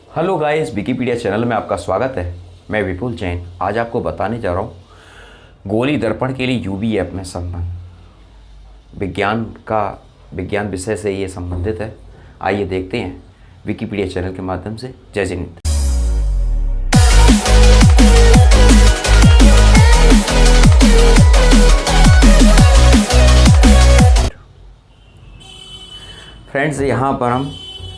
Hello guys, Wikipedia channel में आपका स्वागत है। मैं विपुल जैन आज आपको बताने जा रहा हूँ गोली दर्पण के लिए यूवी ऐप में संबंध विज्ञान विषय से ये संबंधित है। आइए देखते हैं विकिपीडिया चैनल के माध्यम से। जय हिंद। फ्रेंड्स, यहाँ पर हम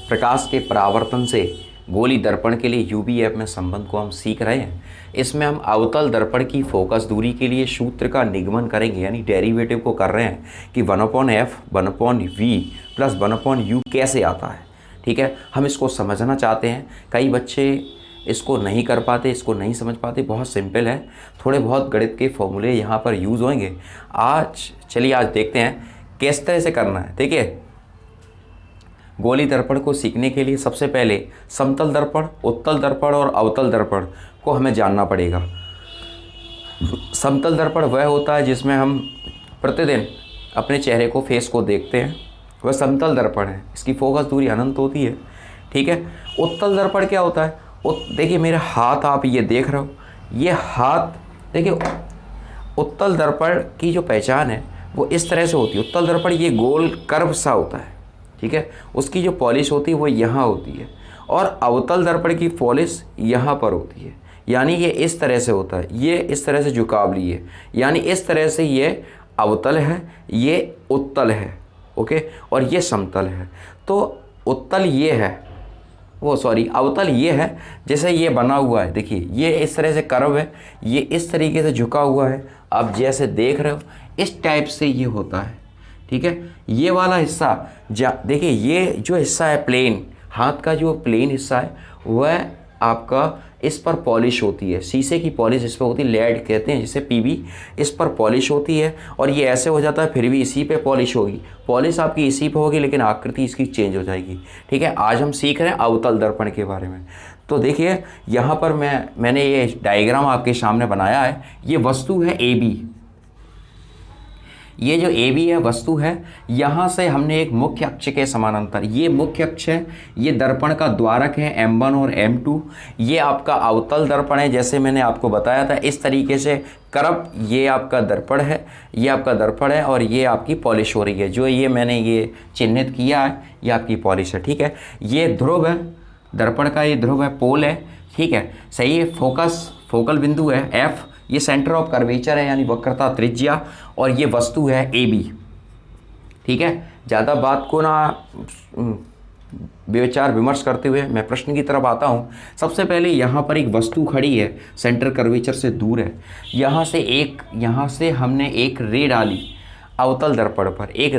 प्रकाश के परावर्तन से गोली दर्पण के लिए यूवी ऐप में संबंध को हम सीख रहे हैं। इसमें हम अवतल दर्पण की फोकस दूरी के लिए सूत्र का निगमन करेंगे, यानी डेरिवेटिव को कर रहे हैं कि 1/f 1/v प्लस 1/u कैसे आता है। ठीक है, हम इसको समझना चाहते हैं। कई बच्चे इसको नहीं कर पाते, इसको नहीं समझ पाते। बहुत सिंपल है, थोड़े बहुत गणित के फॉर्मूले यहाँ पर यूज़ होंगे। चलिए देखते हैं किस तरह से करना है। देखिए, गोली दर्पण को सीखने के लिए सबसे पहले समतल दर्पण, उत्तल दर्पण और अवतल दर्पण को हमें जानना पड़ेगा। समतल दर्पण वह होता है जिसमें हम प्रतिदिन अपने चेहरे को, फेस को देखते हैं, वह समतल दर्पण है। इसकी फोकस दूरी अनंत होती है। ठीक है। उत्तल दर्पण क्या होता है? देखिए मेरे हाथ, आप ये देख रहे हो, ये हाथ देखिए। उत्तल दर्पण की जो पहचान है वो इस तरह से होती है। उत्तल दर्पण ये गोल कर्व सा होता है। ठीक है, उसकी जो पॉलिश होती है वो यहाँ होती है, और अवतल दर्पण की पॉलिश यहाँ पर होती है। यानी ये इस तरह से होता है, ये इस तरह से झुकाव लिए, यानी इस तरह से ये अवतल है, ये उत्तल है। ओके, और ये समतल है। तो उत्तल ये है, अवतल ये है जैसे ये बना हुआ है। देखिए ये इस तरह से कर्व है, ये इस तरीके से झुका हुआ है। आप जैसे देख रहे हो इस टाइप से ये होता है। ठीक है, ये वाला हिस्सा देखिए, ये जो हिस्सा है प्लेन, हाथ का जो प्लेन हिस्सा है वह आपका इस पर पॉलिश होती है। शीशे की पॉलिश इस पर होती है, लेड कहते हैं जिसे, पीबी, इस पर पॉलिश होती है। और ये ऐसे हो जाता है, फिर भी इसी पे पॉलिश होगी। पॉलिश आपकी इसी पे होगी, लेकिन आकृति इसकी चेंज हो जाएगी। ठीक है, आज हम सीख रहे हैं अवतल दर्पण के बारे में। तो देखिए यहाँ पर मैंने ये डायग्राम आपके सामने बनाया है। ये वस्तु है AB। ये जो AB है वस्तु है, यहाँ से हमने एक मुख्य अक्ष के समानांतर, ये मुख्य अक्ष है, ये दर्पण का द्वारक है M1 और M2। ये आपका अवतल दर्पण है, जैसे मैंने आपको बताया था इस तरीके से कर्व। ये आपका दर्पण है, ये आपका दर्पण है, और ये आपकी पॉलिश हो रही है। जो ये मैंने ये चिन्हित किया है ये आपकी पॉलिश है। ठीक है, ये ध्रुव है, दर्पण का ये ध्रुव है, पोल है। ठीक है, सही है। फोकल बिंदु है F, ये सेंटर ऑफ कर्वेचर है, यानी वक्रता त्रिज्या, और ये वस्तु है AB। ठीक है, ज़्यादा बात को ना विचार विमर्श करते हुए मैं प्रश्न की तरफ आता हूँ। सबसे पहले यहाँ पर एक वस्तु खड़ी है, सेंटर कर्वेचर से दूर है। यहाँ से हमने एक रे डाली अवतल दर्पण पर, एक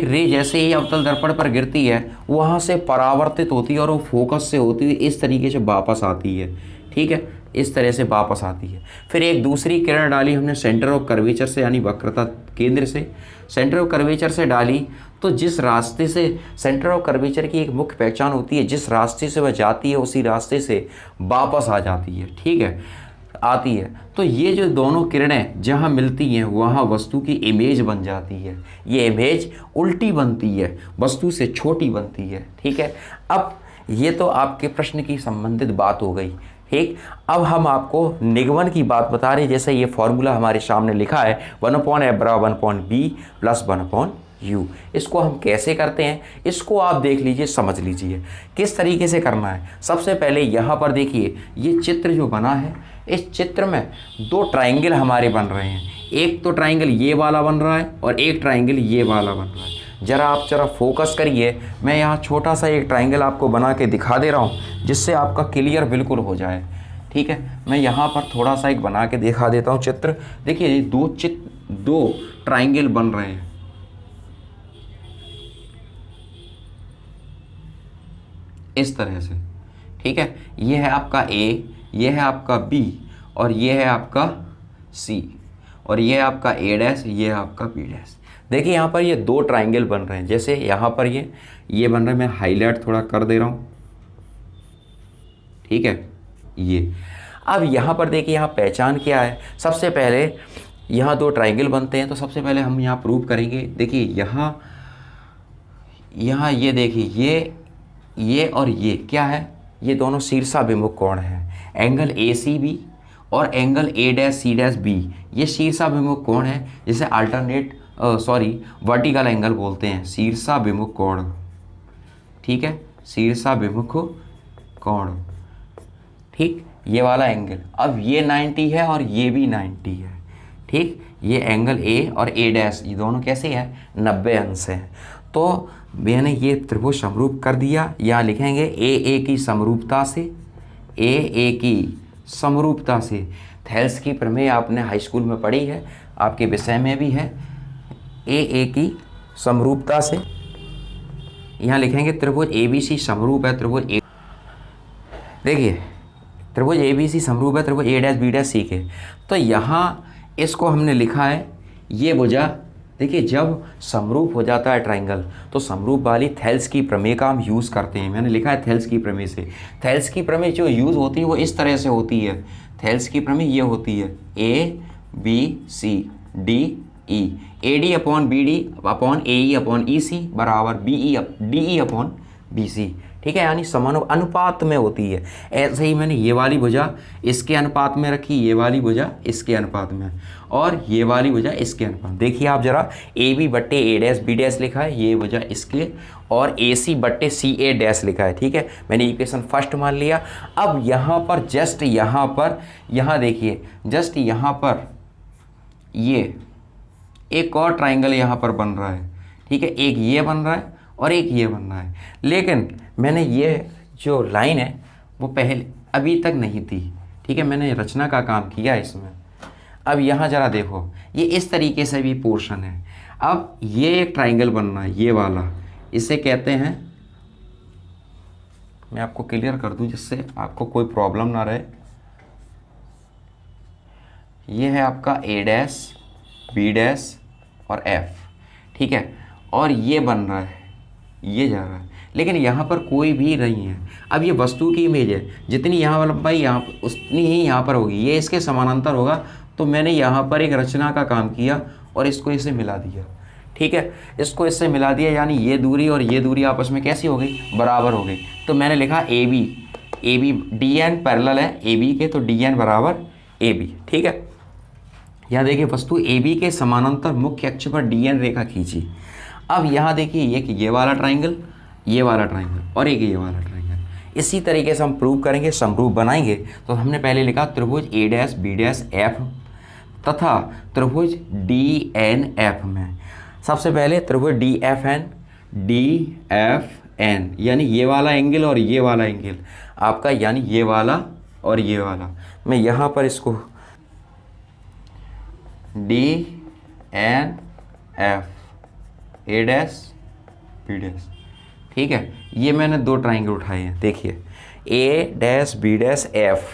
रे जैसे ही अवतल दर्पण पर गिरती है वहाँ से परावर्तित होती है, और वो फोकस से होती हुई इस तरीके से वापस आती है। ठीक है, इस तरह से वापस आती है। फिर एक दूसरी किरण डाली हमने सेंटर ऑफ कर्वेचर से, यानी वक्रता केंद्र से, सेंटर ऑफ कर्वेचर से डाली। तो जिस रास्ते से, सेंटर ऑफ कर्वेचर की एक मुख्य पहचान होती है, जिस रास्ते से वह जाती है उसी रास्ते से वापस आ जाती है। ठीक है, आती है। तो ये जो दोनों किरणें जहाँ मिलती हैं वहाँ वस्तु की इमेज बन जाती है। ये इमेज उल्टी बनती है, वस्तु से छोटी बनती है। ठीक है, अब ये तो आपके प्रश्न की संबंधित बात हो गई। ठीक, अब हम आपको निगमन की बात बता रहे हैं। जैसे ये फॉर्मूला हमारे सामने लिखा है 1/f बराबर 1/b प्लस 1/u। इसको हम कैसे करते हैं इसको आप देख लीजिए, समझ लीजिए किस तरीके से करना है। सबसे पहले यहाँ पर देखिए, ये चित्र जो बना है, इस चित्र में दो ट्राइंगल हमारे बन रहे हैं। एक तो ट्राइंगल ये वाला बन रहा है और एक ट्राइंगल ये वाला बन रहा है। जरा फोकस करिए। मैं यहाँ छोटा सा एक ट्राइंगल आपको बना के दिखा दे रहा हूँ, जिससे आपका क्लियर बिल्कुल हो जाए। ठीक है, मैं यहाँ पर थोड़ा सा एक बना के दिखा देता हूँ चित्र। देखिए दो ट्राइंगल बन रहे हैं इस तरह से। ठीक है, ये है आपका A, ये है आपका B, और ये है आपका C, और ये है आपका A', ये है आपका B'। देखिए यहाँ पर ये दो ट्राइंगल बन रहे हैं। जैसे यहाँ पर ये बन रहा है, मैं हाईलाइट थोड़ा कर दे रहा हूँ। ठीक है, ये अब यहाँ पर देखिए, यहाँ पहचान क्या है। सबसे पहले यहाँ दो ट्राइंगल बनते हैं, तो सबसे पहले हम यहाँ प्रूव करेंगे। देखिए यहाँ ये देखिए, ये और ये क्या है, ये दोनों शीर्षाभिमुख कोण हैं। एंगल ए सी बी और angle A dash C dash B, ये शीर्षाभिमुख कोण है, जिसे वर्टिकल एंगल बोलते हैं, शीर्षाभिमुख कोण। ठीक है, शीर्षाभिमुख कोण। ठीक, ये वाला एंगल, अब ये 90 है और ये भी 90 है। ठीक, ये एंगल ए और ए डैश ये दोनों कैसे हैं, 90 अंश है। तो मैंने ये त्रिभुज समरूप कर दिया। यहाँ लिखेंगे ए की समरूपता से, ए की समरूपता से। थेल्स की प्रमेय आपने हाई स्कूल में पढ़ी है, आपके विषय में भी है। ए की समरूपता से यहाँ लिखेंगे त्रिभुज ए बी सी समरूप है त्रिभुज ए। देखिए, त्रिभुज ए बी सी समरूप है त्रिभुज ए डैश बी डैश सी के। तो यहाँ इसको हमने लिखा है, ये भुजा। देखिए, जब समरूप हो जाता है ट्राइंगल तो समरूप वाली थेल्स की प्रमेय का हम यूज़ करते हैं। मैंने लिखा है थेल्स की प्रमेय से। थेल्स की प्रमेय जो यूज़ होती है वो इस तरह से होती है। थेल्स की प्रमेय ये होती है, A B C D E, A D upon B D upon A E upon E C बराबर B E D E upon B C. ठीक है, यानी अनुपात में होती है। ऐसे ही मैंने ये वाली भुजा इसके अनुपात में रखी, ये वाली भुजा इसके अनुपात में, और ये वाली भुजा इसके अनुपात। देखिए आप जरा, ए बी बट्टे ए डैश बी डैश लिखा है, ये भुजा इसके, और ए सी बट्टे सी ए डैश लिखा है। ठीक है, मैंने इक्वेशन फर्स्ट मान लिया। अब यहाँ पर जस्ट यहाँ पर, यहाँ देखिए जस्ट यहाँ पर ये एक और ट्राइंगल यहाँ पर बन रहा है। ठीक है, एक ये बन रहा है और एक ये बन रहा है, लेकिन मैंने ये जो लाइन है वो पहले अभी तक नहीं थी। ठीक है, मैंने रचना का काम किया इसमें। अब यहाँ ज़रा देखो, ये इस तरीके से भी पोर्शन है। अब ये एक ट्राइंगल बन रहा है, ये वाला, इसे कहते हैं, मैं आपको क्लियर कर दूं जिससे आपको कोई प्रॉब्लम ना रहे। ये है आपका ए डैश बी डैश और एफ। ठीक है, और ये बन रहा है, ये जा रहा है, लेकिन यहाँ पर कोई भी नहीं है। अब ये वस्तु की इमेज है, जितनी यहाँ लंबाई यहाँ उतनी ही यहाँ पर होगी, ये इसके समानांतर होगा। तो मैंने यहाँ पर एक रचना का काम किया और इसको इससे मिला दिया। ठीक है, इसको इससे मिला दिया, यानी ये दूरी और ये दूरी आपस में कैसी हो गई, बराबर हो गई। तो मैंने लिखा A B D N parallel है ए बी के, तो डी एन बराबर ए बी। ठीक है, यहाँ देखिए वस्तु ए बी के समानांतर मुख्य अक्ष पर डी एन रेखा खींची। अब यहाँ देखिए एक ये वाला ट्राइंगल, ये वाला ट्राइंगल और एक ये वाला ट्राइंगल। इसी तरीके से हम प्रूव करेंगे, समरूप बनाएंगे। तो हमने पहले लिखा त्रिभुज ए डैश बी डैश एफ तथा त्रिभुज डी एन एफ में। सबसे पहले त्रिभुज डी एफ एन, यानी ये वाला एंगल और ये वाला एंगल आपका, यानी ये वाला और ये वाला। मैं यहाँ पर इसको D N F, A dash B dash. ठीक है, ये मैंने दो ट्राइंगल उठाए हैं, देखिए ए डैश बी डैश एफ,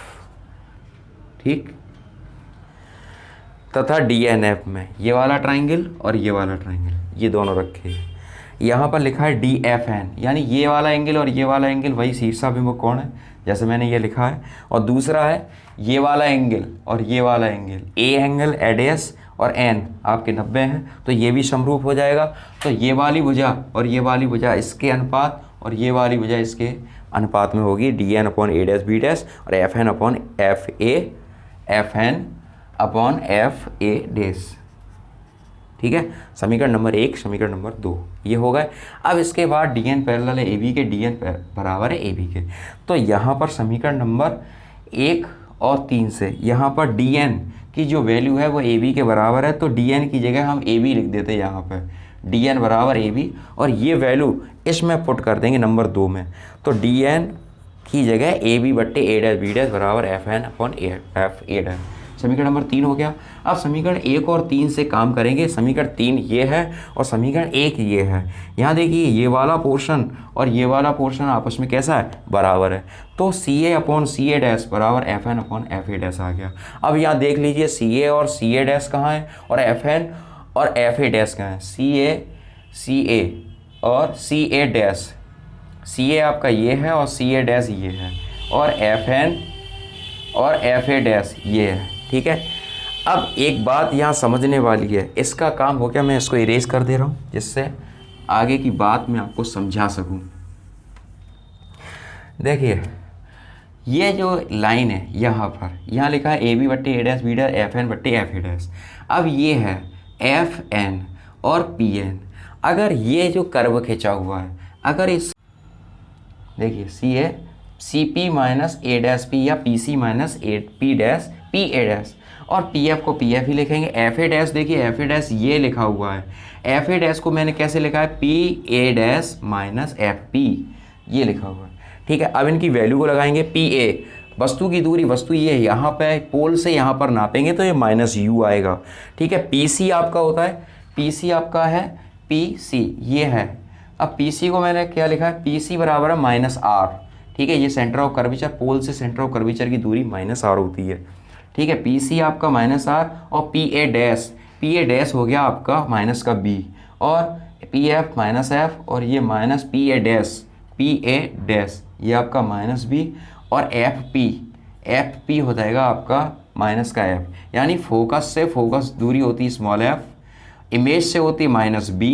ठीक, तथा डी एन एफ में ये वाला ट्राइंगल और ये वाला ट्राइंगल, ये दोनों रखे हैं। यहाँ पर लिखा है डी एफ एन, यानी ये वाला एंगल और ये वाला एंगल वही शीर्षाभिमुख कोण है, जैसे मैंने ये लिखा है। और दूसरा है ये वाला एंगल और ये वाला angle, A angle A dash और एन आपके 90 हैं, तो ये भी समरूप हो जाएगा। तो ये वाली भुजा और ये वाली भुजा इसके अनुपात और ये वाली भुजा इसके अनुपात में होगी, D N upon A dash B dash और F N upon F A dash. ठीक है, समीकरण नंबर 1, समीकरण नंबर 2 ये हो गए। अब इसके बाद डी एन पैरेलल है ए बी के, डी एन बराबर है ए बी के। तो यहाँ पर समीकरण नंबर 1 और 3 से यहाँ पर डी एन की जो वैल्यू है वो ए बी के बराबर है, तो डी एन की जगह हम ए बी लिख देते हैं यहाँ पर, डी एन बराबर ए बी, और ये वैल्यू इसमें पुट कर देंगे नंबर 2 में। तो डी एन की जगह ए बी बट्टे ए डैश बी डैश बराबर F N upon F A dash. समीकरण नंबर 3 हो गया। अब समीकरण 1 और 3 से काम करेंगे। समीकरण 3 ये है और समीकरण 1 ये है। यहाँ देखिए ये वाला पोर्शन और ये वाला पोर्शन आपस में कैसा है, बराबर है। तो C A upon C A dash बराबर F N upon F A dash आ गया। अब यहाँ देख लीजिए सी ए और सी ए डैश कहाँ है और एफ एन और एफ ए डैश कहाँ है। सी ए और सी ए डैश, सी ए आपका ये है और सी ए डैश ये है, और एफ एन और एफ ए डैश ये है। ठीक है, अब एक बात यहाँ समझने वाली है, इसका काम हो गया, मैं इसको इरेज कर दे रहा हूँ जिससे आगे की बात मैं आपको समझा सकूँ। देखिए ये जो लाइन है यहाँ पर, यहाँ लिखा है ए बी बट्टे A dash B dash F N बट्टे एफ ए डैश। अब ये है एफ एन और पी एन। अगर ये जो कर्व खिंचा हुआ है, अगर इस देखिए सी है C P minus A dash P या P C minus A P dash P A dash, और पी एफ को पी एफ ही लिखेंगे। एफ ए डैश देखिए एफ ए डैश ये लिखा हुआ है, एफ ए डैश को मैंने कैसे लिखा है P A dash minus F P, ये लिखा हुआ है। ठीक है, अब इनकी वैल्यू को लगाएंगे। पी ए वस्तु की दूरी, वस्तु ये है यहाँ पे पोल से यहाँ पर नापेंगे तो ये माइनस यू आएगा। ठीक है, पी सी आपका होता है, पी सी आपका है पी सी ये है। अब पी सी को मैंने क्या लिखा है, पी सी बराबर है माइनस आर। ठीक है, ये सेंटर ऑफ कर्वेचर, पोल से सेंटर ऑफ कर्वेचर की दूरी माइनस आर होती है। ठीक है, पी सी आपका माइनस आर और पी ए डैश हो गया आपका माइनस का बी, और पी एफ माइनस एफ, और ये माइनस पी ए डैश ये आपका माइनस बी, और एफ पी हो जाएगा आपका माइनस का एफ। यानी फोकस से फोकस दूरी होती है स्मॉल एफ, इमेज से होती है माइनस बी।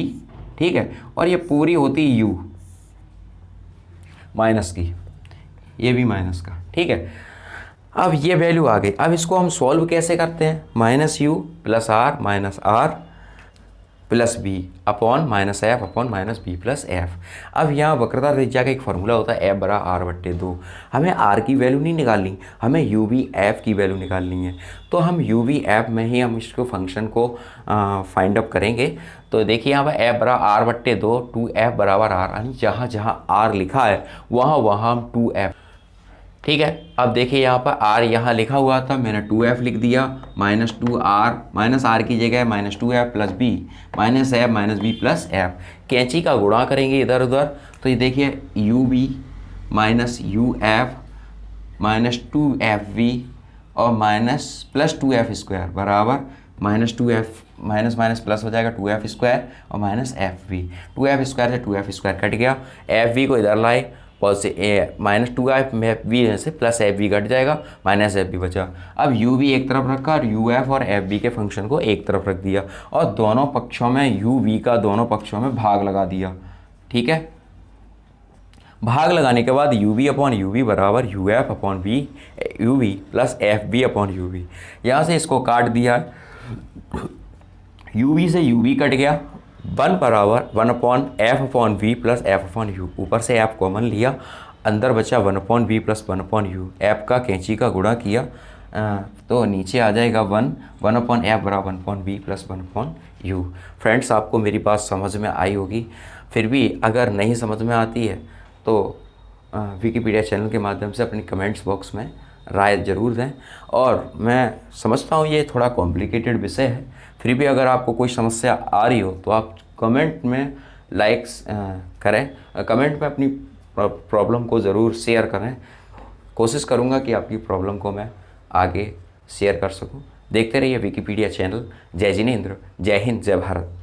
ठीक है, और ये पूरी होती है यू माइनस की, ये भी माइनस का। ठीक है, अब ये वैल्यू आ गई। अब इसको हम सॉल्व कैसे करते हैं, minus U plus R minus R plus B upon minus F upon minus B plus F. अब यहाँ वक्रता त्रिज्या का एक फार्मूला होता है एफ बरा आर बट्टे 2। हमें आर की वैल्यू नहीं निकालनी, हमें यू वी एफ की वैल्यू निकालनी है। तो हम यू वी एफ में ही हम इसको फंक्शन को फाइंड अप करेंगे। तो देखिए यहाँ पर एफ बरा आर बट्टे 2 टू एफ बराबर आर, यानी जहाँ जहाँ आर लिखा है वहाँ वहाँ हम 2f। ठीक है, अब देखिए यहाँ पर आर यहाँ लिखा हुआ था, मैंने 2f लिख दिया, माइनस 2r माइनस आर की जगह minus 2f plus B minus F minus B plus F. कैंची का गुणा करेंगे इधर उधर, तो ये देखिए U B minus U F minus 2fv और माइनस प्लस 2f स्क्वायर बराबर minus 2f minus minus plus हो जाएगा 2f स्क्वायर और minus F we. 2f square से 2f स्क्वायर कट गया, एफ वी को इधर लाए, माइनस 2f वी से प्लस एफ वी कट जाएगा, माइनस एफ वी बचा। अब यू वी एक तरफ रखा और यू एफ और एफ वी के फंक्शन को एक तरफ रख दिया, और दोनों पक्षों में यू वी का दोनों पक्षों में भाग लगा दिया। ठीक है, भाग लगाने के बाद U V upon U V बराबर U F upon V U V plus F V upon U V. यहाँ से इसको काट दिया, यू वी से यू वी कट गया, 1 बराबर 1 upon F upon V plus F upon U. ऊपर से एफ कॉमन लिया, अंदर बचा 1 upon V plus 1 upon U. F का कैंची का गुणा किया तो नीचे आ जाएगा 1 अपॉन एफ बराबर 1 upon V plus 1 upon U. Friends, आपको मेरी बात समझ में आई होगी। फिर भी अगर नहीं समझ में आती है तो विकिपीडिया चैनल के माध्यम से अपनी कमेंट्स बॉक्स में राय ज़रूर दें। और मैं समझता हूँ ये थोड़ा कॉम्प्लिकेटेड विषय है, फिर भी अगर आपको कोई समस्या आ रही हो तो आप कमेंट में लाइक्स करें, कमेंट में अपनी प्रॉब्लम को ज़रूर शेयर करें। कोशिश करूँगा कि आपकी प्रॉब्लम को मैं आगे शेयर कर सकूँ। देखते रहिए विकिपीडिया चैनल। जय जिनेंद्र, जय हिंद, जय भारत।